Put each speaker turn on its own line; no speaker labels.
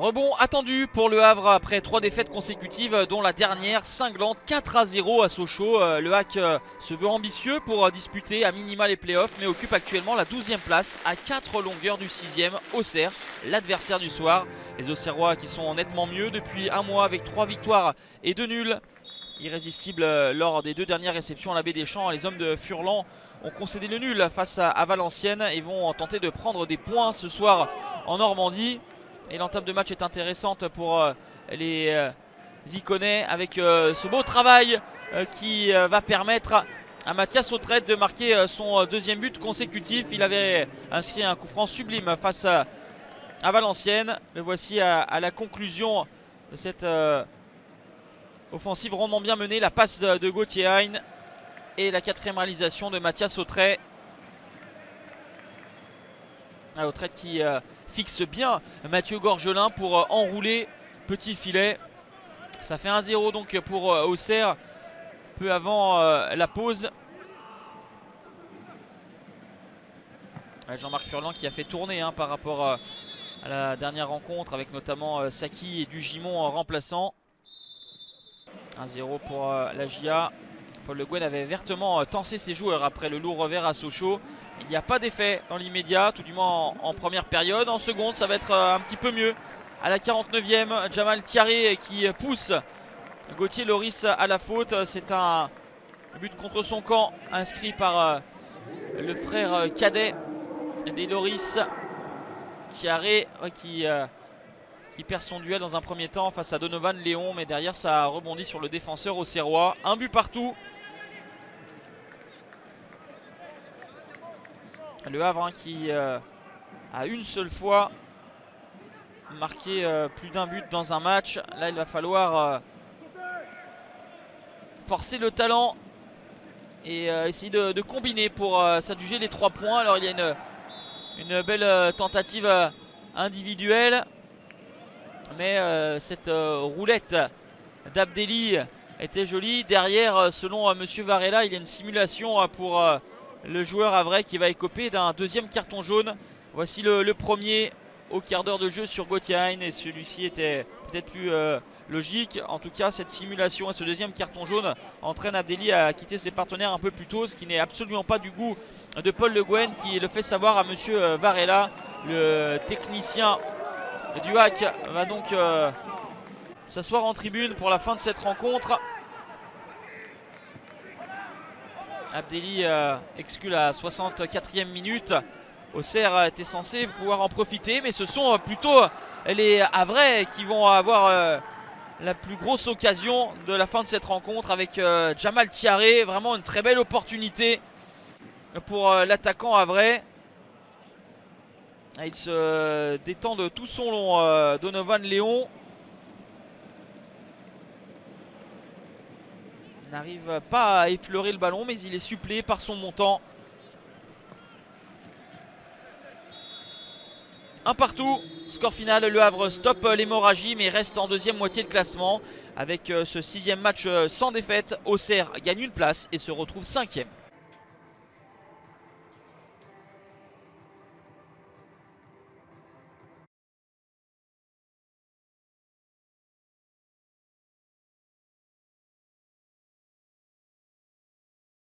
Rebond attendu pour le Havre après 3 défaites consécutives, dont la dernière cinglante 4-0 à Sochaux. Le HAC se veut ambitieux pour disputer à minima les playoffs, mais occupe actuellement la 12e place à 4 longueurs du 6e Auxerre, l'adversaire du soir. Les Auxerrois qui sont nettement mieux depuis un mois avec 3 victoires et 2 nuls. Irrésistibles lors des 2 dernières réceptions à la Baie des Champs, les hommes de Furlan ont concédé le nul face à Valenciennes et vont tenter de prendre des points ce soir en Normandie. Et l'entame de match est intéressante pour les Iconais avec ce beau travail qui va permettre à Mathias Autrette de marquer son 2e but consécutif. Il avait inscrit un coup franc sublime face à Valenciennes. Le voici à la conclusion de cette offensive rondement bien menée. La passe de Gauthier Hein et la 4e réalisation de Mathias Autrette. Autrette qui fixe bien Mathieu Gorgelin pour enrouler petit filet. Ça fait 1-0 donc pour Auxerre peu avant la pause. Jean-Marc Furlan qui a fait tourner par rapport à la dernière rencontre avec notamment Saki et Dugimon en remplaçant. 1-0 pour la GIA. Paul Le Guen avait vertement tensé ses joueurs après le lourd revers à Sochaux. Il n'y a pas d'effet dans l'immédiat, tout du moins en première période. En seconde, ça va être un petit peu mieux. À la 49e, Jamal Thiaré qui pousse Gauthier Loris à la faute. C'est un but contre son camp inscrit par le frère cadet des Loris. Thiaré qui perd son duel dans un premier temps face à Donovan Léon, mais derrière ça rebondit sur le défenseur auxerrois. Un but partout. Le Havre qui a une seule fois marqué plus d'un but dans un match. Là il va falloir forcer le talent et essayer de combiner pour s'adjuger les 3 points. Alors il y a une belle tentative individuelle, mais cette roulette d'Abdelli était jolie. Derrière, selon Monsieur Varela, il y a une simulation pour le joueur havrais qui va écoper d'un 2e carton jaune. Voici le premier au quart d'heure de jeu sur Gauthier Hein, et celui-ci était peut-être plus logique. En tout cas, cette simulation et ce 2e carton jaune entraînent Abdelli à quitter ses partenaires un peu plus tôt, ce qui n'est absolument pas du goût de Paul Le Guen, qui le fait savoir à Monsieur Varela. Le technicien du HAC va donc s'asseoir en tribune pour la fin de cette rencontre. Abdelli exclut la 64e minute. Auxerre était censé pouvoir en profiter, mais ce sont plutôt les Havrais qui vont avoir la plus grosse occasion de la fin de cette rencontre avec Jamal Thiaré. Vraiment une très belle opportunité pour l'attaquant havrais. Il se détend de tout son long, Donovan Léon. N'arrive pas à effleurer le ballon, mais il est suppléé par son montant. Un partout, score final, Le Havre stoppe l'hémorragie mais reste en 2e moitié de classement. Avec ce 6e match sans défaite, Auxerre gagne une place et se retrouve 5e.